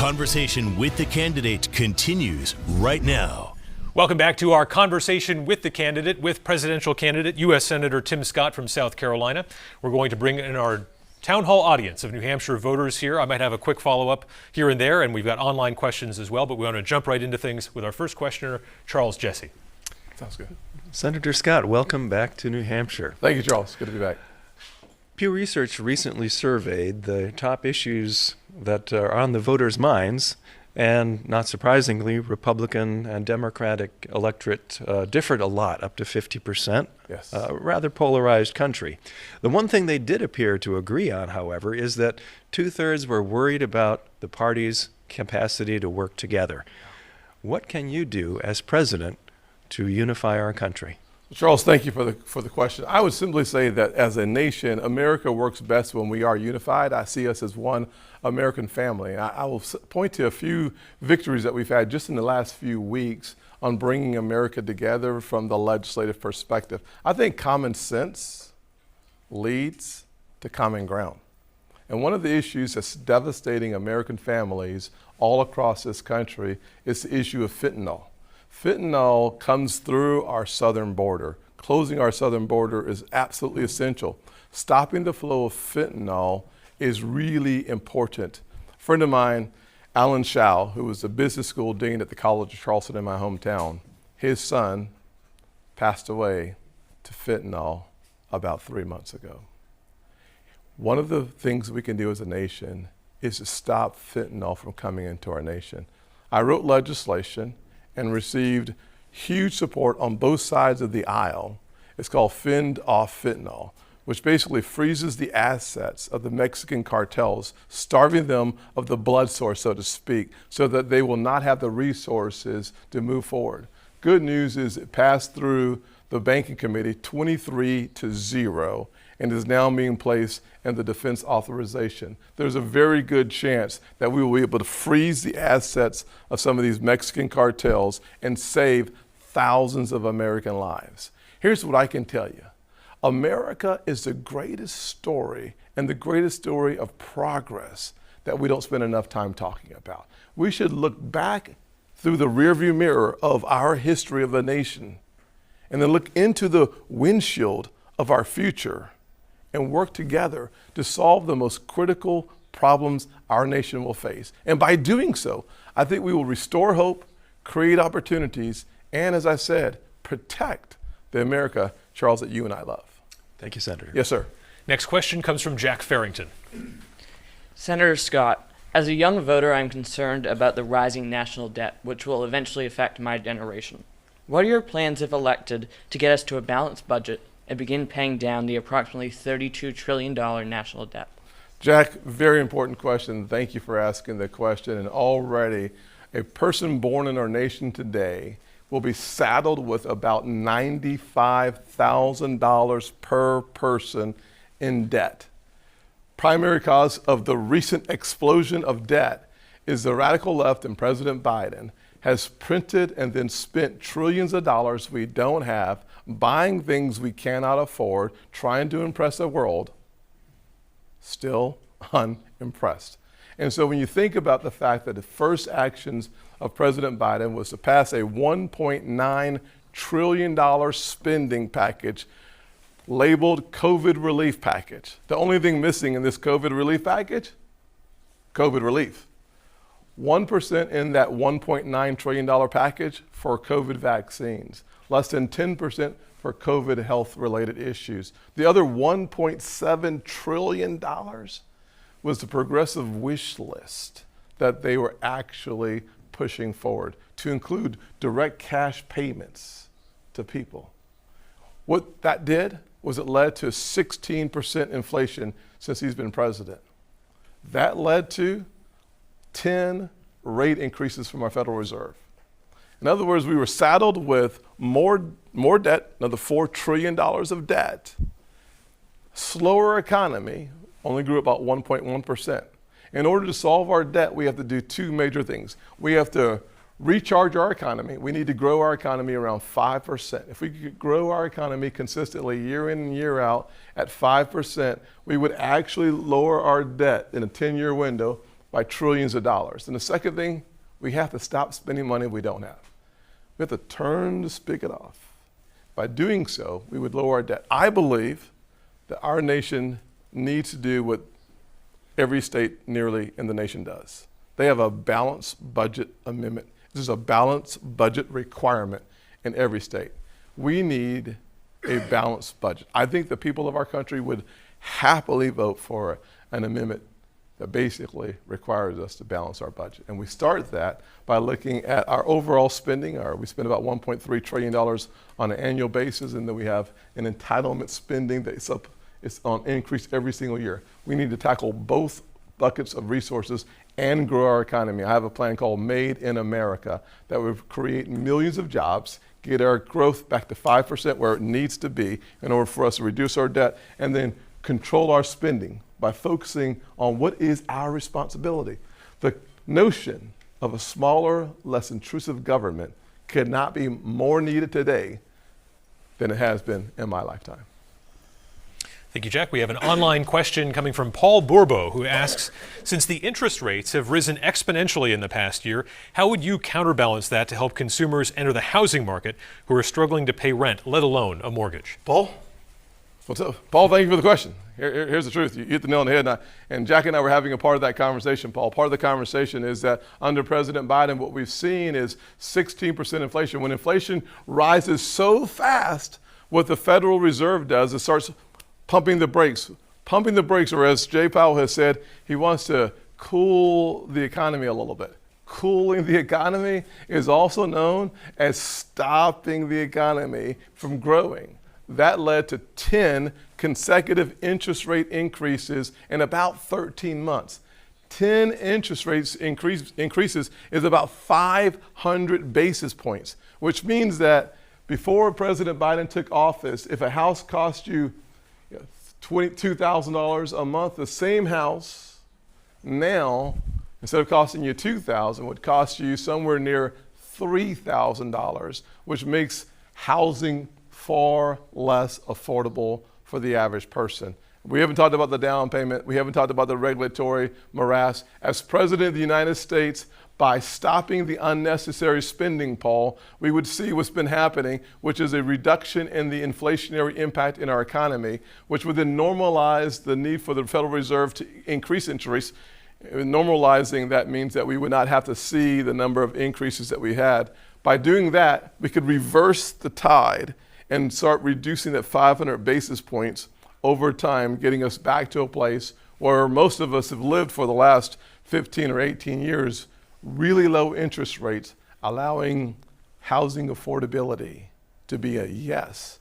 Conversation with the Candidate continues right now. Welcome back to our Conversation with the Candidate with presidential candidate U.S. Senator Tim Scott from South Carolina. We're going to bring in our town hall audience of New Hampshire voters here. I might have a quick follow-up here and there, and we've got online questions as well, but we want to jump right into things with our first questioner, Charles Jesse. Sounds good. Senator Scott, welcome back to New Hampshire. Thank you, Charles. Good to be back. Pew Research recently surveyed the top issues that are on the voters' minds, and not surprisingly, Republican and Democratic electorate differed a lot, up to 50%. Yes. Rather polarized country. The one thing they did appear to agree on, however, is that 2/3 were worried about the party's capacity to work together. What can you do as president to unify our country? Charles, thank you for the question. I would simply say that as a nation, America works best when we are unified. I see us as one American family. I will point to a few victories that we've had just in the last few weeks on bringing America together from the legislative perspective. I think common sense leads to common ground. And one of the issues that's devastating American families all across this country is the issue of fentanyl. Fentanyl comes through our southern border. Closing our southern border is absolutely essential. Stopping the flow of fentanyl is really important. A friend of mine, Alan Shaw, who was the business school dean at the College of Charleston in my hometown, his son passed away to fentanyl about 3 months ago. One of the things we can do as a nation is to stop fentanyl from coming into our nation. I wrote legislation and received huge support on both sides of the aisle. It's called Fend Off Fentanyl, which basically freezes the assets of the Mexican cartels, starving them of the blood source, so to speak, so that they will not have the resources to move forward. Good news is it passed through the banking committee 23-0 and is now being placed in the defense authorization. There's a very good chance that we will be able to freeze the assets of some of these Mexican cartels and save thousands of American lives. Here's what I can tell you. America is the greatest story and the greatest story of progress that we don't spend enough time talking about. We should look back through the rearview mirror of our history of the nation and then look into the windshield of our future and work together to solve the most critical problems our nation will face. And by doing so, I think we will restore hope, create opportunities, and as I said, protect the America, Charles, that you and I love. Thank you, Senator. Yes, sir. Next question comes from Jack Farrington. Senator Scott, as a young voter, I'm concerned about the rising national debt, which will eventually affect my generation. What are your plans, if elected, to get us to a balanced budget and begin paying down the approximately $32 trillion national debt? Jack, very important question. Thank you for asking the question. And already, a person born in our nation today will be saddled with about $95,000 per person in debt. Primary cause of the recent explosion of debt is the radical left and President Biden has printed and then spent trillions of dollars we don't have, buying things we cannot afford, trying to impress the world, still unimpressed. And so when you think about the fact that the first actions of President Biden was to pass a $1.9 trillion spending package labeled COVID relief package. The only thing missing in this COVID relief package, COVID relief. 1% in that $1.9 trillion package for COVID vaccines, less than 10% for COVID health-related issues. The other $1.7 trillion was the progressive wish list that they were actually pushing forward to include direct cash payments to people. What that did was it led to 16% inflation since he's been president. That led to 10 rate increases from our Federal Reserve. In other words, we were saddled with more debt, another $4 trillion of debt. Slower economy, only grew about 1.1%. In order to solve our debt, we have to do two major things. We have to recharge our economy. We need to grow our economy around 5%. If we could grow our economy consistently year in and year out at 5%, we would actually lower our debt in a 10-year window by trillions of dollars. And the second thing, we have to stop spending money we don't have. We have to turn the spigot off. By doing so, we would lower our debt. I believe that our nation needs to do what every state nearly in the nation does. They have a balanced budget amendment. There's a balanced budget requirement in every state. We need a balanced budget. I think the people of our country would happily vote for an amendment that basically requires us to balance our budget. And we start that by looking at our overall spending. We spend about $1.3 trillion on an annual basis, and then we have an entitlement spending that's on increase every single year. We need to tackle both buckets of resources and grow our economy. I have a plan called Made in America that would create millions of jobs, get our growth back to 5% where it needs to be in order for us to reduce our debt, and then control our spending by focusing on what is our responsibility. The notion of a smaller, less intrusive government could not be more needed today than it has been in my lifetime. Thank you, Jack. We have an online question coming from Paul Bourbeau, who asks, since the interest rates have risen exponentially in the past year, how would you counterbalance that to help consumers enter the housing market who are struggling to pay rent, let alone a mortgage? Paul? What's up? Paul, thank you for the question. Here's the truth. You hit the nail on the head. And Jack and I were having a part of that conversation, Paul. Part of the conversation is that under President Biden, what we've seen is 16% inflation. When inflation rises so fast, what the Federal Reserve does is starts pumping the brakes. Pumping the brakes, or as Jay Powell has said, he wants to cool the economy a little bit. Cooling the economy is also known as stopping the economy from growing. That led to 10 consecutive interest rate increases in about 13 months. 10 interest rates increases is about 500 basis points, which means that before President Biden took office, if a house cost you $22,000 a month, the same house now, instead of costing you $2,000, would cost you somewhere near $3,000, which makes housing far less affordable for the average person. We haven't talked about the down payment. We haven't talked about the regulatory morass. As President of the United States, by stopping the unnecessary spending, Paul, we would see what's been happening, which is a reduction in the inflationary impact in our economy, which would then normalize the need for the Federal Reserve to increase interest. Normalizing that means that we would not have to see the number of increases that we had. By doing that, we could reverse the tide and start reducing that 500 basis points over time, getting us back to a place where most of us have lived for the last 15 or 18 years, really low interest rates, allowing housing affordability to be a yes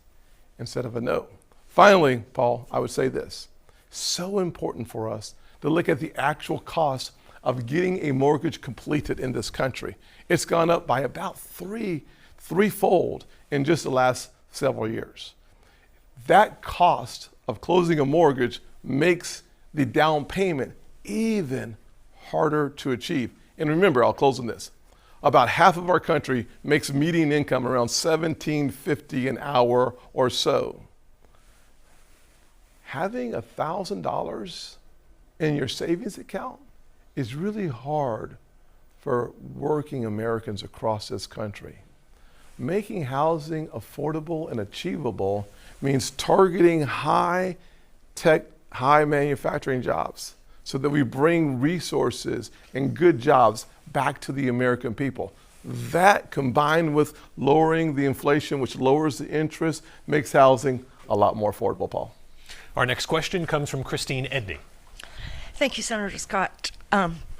instead of a no. Finally, Paul, I would say this. So important for us to look at the actual cost of getting a mortgage completed in this country. It's gone up by about threefold in just the last several years. That cost of closing a mortgage makes the down payment even harder to achieve. And remember, I'll close on this. About half of our country makes median income around $17.50 an hour or so. Having $1,000 in your savings account is really hard for working Americans across this country. Making housing affordable and achievable means targeting high-tech, high manufacturing jobs so that we bring resources and good jobs back to the American people. That, combined with lowering the inflation, which lowers the interest, makes housing a lot more affordable, Paul. Our next question comes from Christine Edney. Thank you, Senator Scott.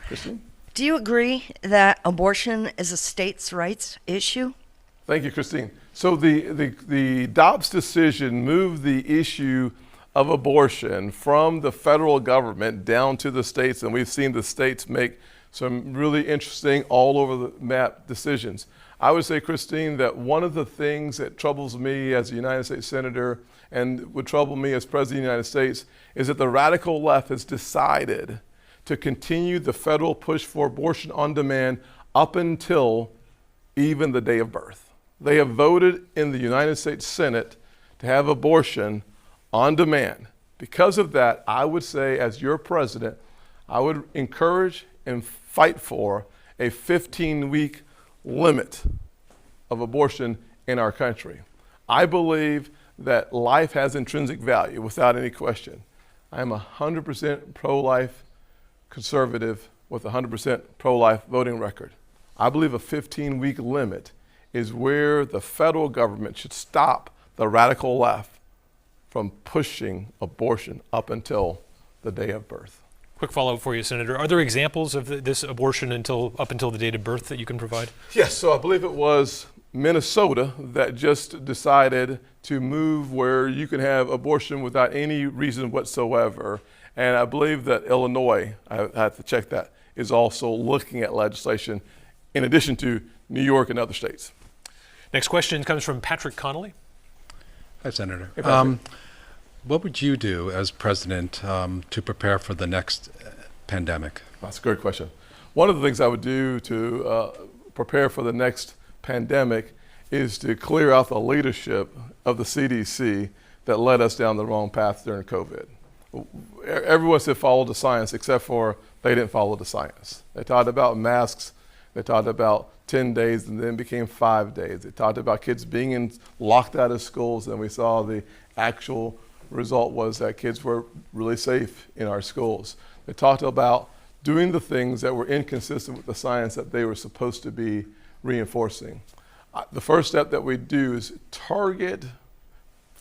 Christine? Do you agree that abortion is a states' rights issue? Thank you, Christine. So the Dobbs decision moved the issue of abortion from the federal government down to the states, and we've seen the states make some really interesting all over the map decisions. I would say, Christine, that one of the things that troubles me as a United States Senator and would trouble me as President of the United States is that the radical left has decided to continue the federal push for abortion on demand up until even the day of birth. They have voted in the United States Senate to have abortion on demand. Because of that, I would say, as your president, I would encourage and fight for a 15-week limit of abortion in our country. I believe that life has intrinsic value without any question. I am 100% pro-life conservative with a 100% pro-life voting record. I believe a 15-week limit is where the federal government should stop the radical left from pushing abortion up until the day of birth. Quick follow-up for you, Senator. Are there examples of this abortion up until the date of birth that you can provide? Yes, so I believe it was Minnesota that just decided to move where you can have abortion without any reason whatsoever. And I believe that Illinois, I have to check that, is also looking at legislation in addition to New York and other states. Next question comes from Patrick Connolly. Hi, Senator. Hey, Patrick. What would you do as president to prepare for the next pandemic? That's a great question. One of the things I would do to prepare for the next pandemic is to clear out the leadership of the CDC that led us down the wrong path during COVID. Everyone said follow the science, except for they didn't follow the science. They talked about masks, they talked about 10 days and then became 5 days. They talked about kids being locked out of schools, and we saw the actual result was that kids were really safe in our schools. They talked about doing the things that were inconsistent with the science that they were supposed to be reinforcing. The first step that we do is target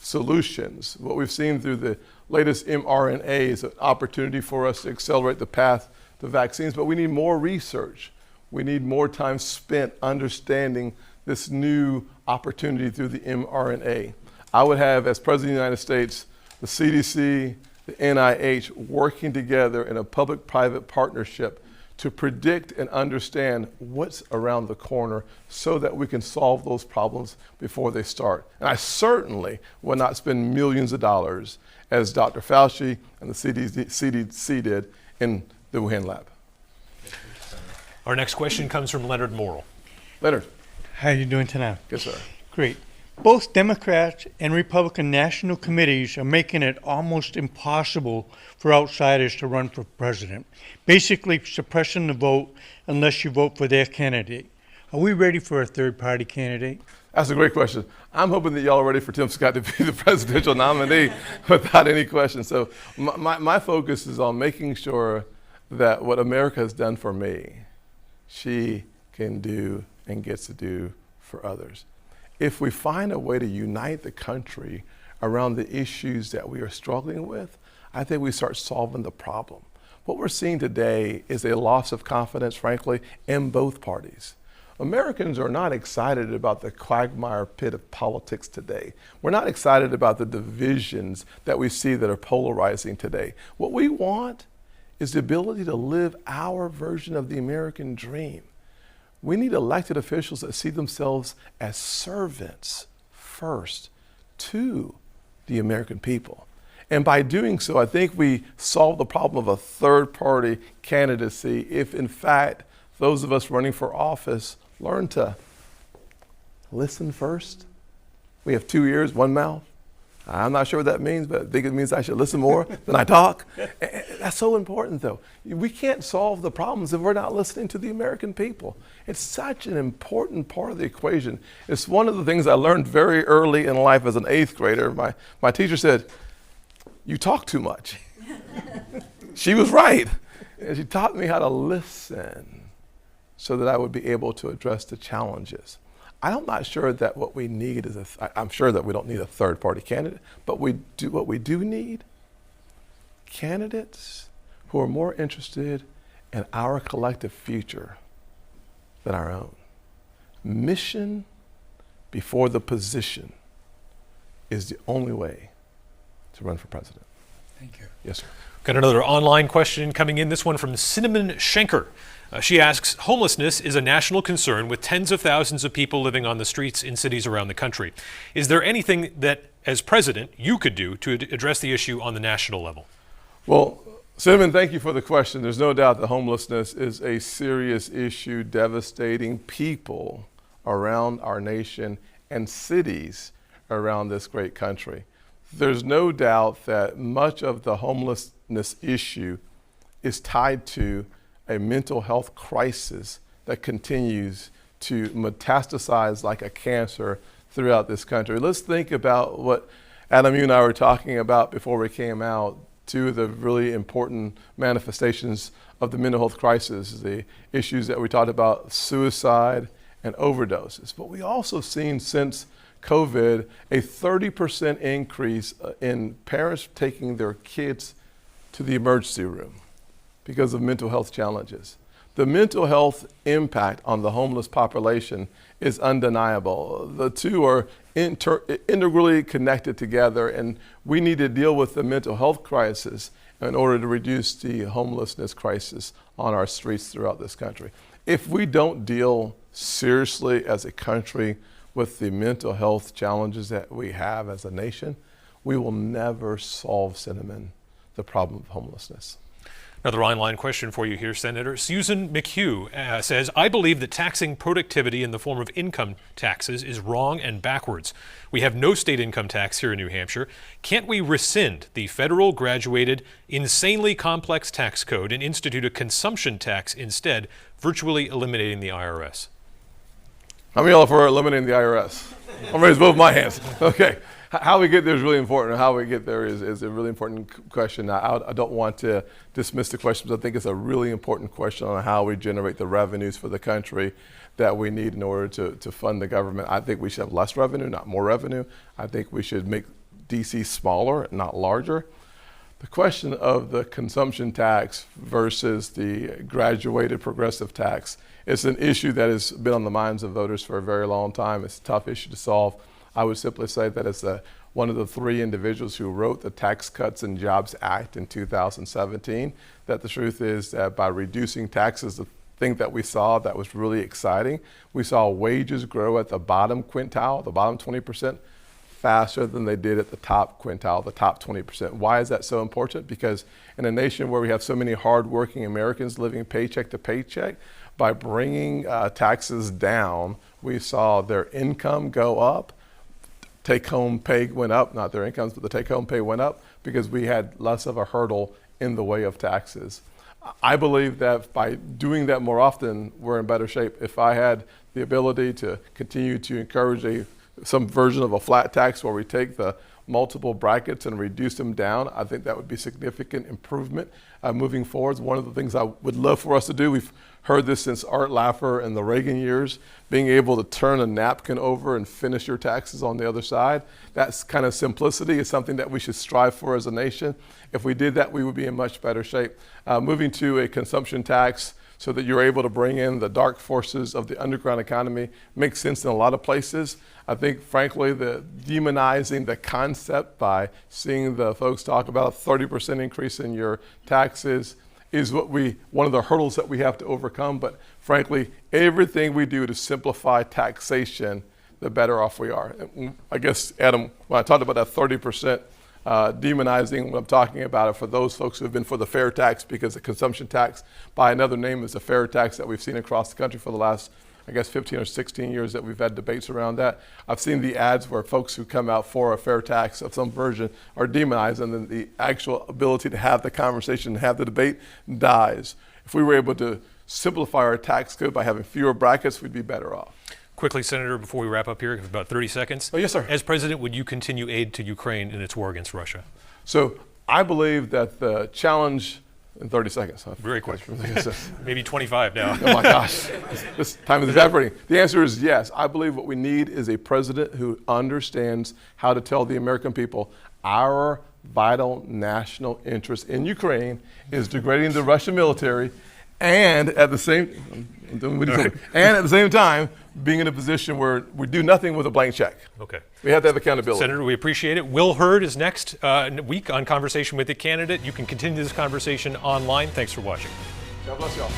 solutions. What we've seen through the latest mRNA is an opportunity for us to accelerate the path to vaccines, but we need more research. We need more time spent understanding this new opportunity through the mRNA. I would have, as President of the United States, the CDC, the NIH working together in a public-private partnership to predict and understand what's around the corner so that we can solve those problems before they start. And I certainly would not spend millions of dollars as Dr. Fauci and the CDC did in the Wuhan lab. Our next question comes from Leonard Morrill. Leonard. How are you doing tonight? Yes, sir. Great. Both Democrats and Republican national committees are making it almost impossible for outsiders to run for president, basically suppressing the vote unless you vote for their candidate. Are we ready for a third-party candidate? That's a great question. I'm hoping that y'all are ready for Tim Scott to be the presidential nominee without any question. So my focus is on making sure that what America has done for me, she can do and gets to do for others. If we find a way to unite the country around the issues that we are struggling with, I think we start solving the problem. What we're seeing today is a loss of confidence, frankly, in both parties. Americans are not excited about the quagmire pit of politics today. We're not excited about the divisions that we see that are polarizing today. What we want is the ability to live our version of the American dream. We need elected officials that see themselves as servants first to the American people. And by doing so, I think we solve the problem of a third-party candidacy if, in fact, those of us running for office learn to listen first. We have 2 ears, 1 mouth. I'm not sure what that means, but I think it means I should listen more than I talk. That's so important, though. We can't solve the problems if we're not listening to the American people. It's such an important part of the equation. It's one of the things I learned very early in life as an 8th grader. My teacher said, "You talk too much." She was right. And she taught me how to listen so that I would be able to address the challenges. I'm not sure that what we need is I'm sure that we don't need a third-party candidate, but what we do need candidates who are more interested in our collective future than our own. Mission before the position is the only way to run for president. Thank you. Yes, sir. Got another online question coming in, this one from Cinnamon Schenker. She asks, homelessness is a national concern with tens of thousands of people living on the streets in cities around the country. Is there anything that, as president, you could do to address the issue on the national level? Well, Cinnamon, thank you for the question. There's no doubt that homelessness is a serious issue devastating people around our nation and cities around this great country. There's no doubt that much of the homelessness issue is tied to a mental health crisis that continues to metastasize like a cancer throughout this country. Let's think about what Adam, you and I were talking about before we came out, two of the really important manifestations of the mental health crisis, the issues that we talked about, suicide and overdoses. But we also seen since COVID a 30% increase in parents taking their kids to the emergency room because of mental health challenges. The mental health impact on the homeless population is undeniable. The two are integrally connected together, and we need to deal with the mental health crisis in order to reduce the homelessness crisis on our streets throughout this country. If we don't deal seriously as a country with the mental health challenges that we have as a nation, we will never solve, Cinnamon, the problem of homelessness. Another online question for you here, Senator. Susan McHugh says, I believe that taxing productivity in the form of income taxes is wrong and backwards. We have no state income tax here in New Hampshire. Can't we rescind the federal graduated, insanely complex tax code and institute a consumption tax instead, virtually eliminating the IRS? How many of y'all are for eliminating the IRS? I'm raising both my hands. Okay. How we get there is really important. How we get there is a really important question. I don't want to dismiss the question, but I think it's a really important question on how we generate the revenues for the country that we need in order to fund the government. I think we should have less revenue, not more revenue. I think we should make DC smaller, not larger. The question of the consumption tax versus the graduated progressive tax is an issue that has been on the minds of voters for a very long time. It's a tough issue to solve. I would simply say that as one of the three individuals who wrote the Tax Cuts and Jobs Act in 2017, that the truth is that by reducing taxes, the thing that we saw that was really exciting, we saw wages grow at the bottom quintile, the bottom 20%, faster than they did at the top quintile, the top 20%. Why is that so important? Because in a nation where we have so many hardworking Americans living paycheck to paycheck, by bringing taxes down, we saw their income go up. Take-home pay went up, not their incomes, but the take-home pay went up because we had less of a hurdle in the way of taxes. I believe that by doing that more often, we're in better shape. If I had the ability to continue to encourage some version of a flat tax where we take the multiple brackets and reduce them down, I think that would be significant improvement moving forward. One of the things I would love for us to do, we've heard this since Art Laffer in the Reagan years, being able to turn a napkin over and finish your taxes on the other side. That kind of simplicity is something that we should strive for as a nation. If we did that, we would be in much better shape. Moving to a consumption tax so that you're able to bring in the dark forces of the underground economy makes sense in a lot of places. I think, frankly, the demonizing the concept by seeing the folks talk about a 30% increase in your taxes is one of the hurdles that we have to overcome. But frankly, everything we do to simplify taxation, the better off we are. I guess, Adam, when I talked about that 30%, demonizing, what I'm talking about for those folks who have been for the fair tax, because the consumption tax by another name is a fair tax that we've seen across the country for the last, I guess, 15 or 16 years that we've had debates around that. I've seen the ads where folks who come out for a fair tax of some version are demonized, and then the actual ability to have the conversation, have the debate dies. If we were able to simplify our tax code by having fewer brackets, we'd be better off. Quickly, Senator, before we wrap up here, about 30 seconds. Oh, yes, sir. As president, would you continue aid to Ukraine in its war against Russia? So I believe that the challenge, in 30 seconds. Very quick. Maybe 25 now. Oh my gosh, this time is evaporating. The answer is yes. I believe what we need is a president who understands how to tell the American people our vital national interest in Ukraine is degrading the Russian military, and at the same time being in a position where we do nothing with a blank check. Okay. We have to have accountability. Senator, we appreciate it. Will Hurd is next week on Conversation with the Candidate. You can continue this conversation online. Thanks for watching. God bless y'all.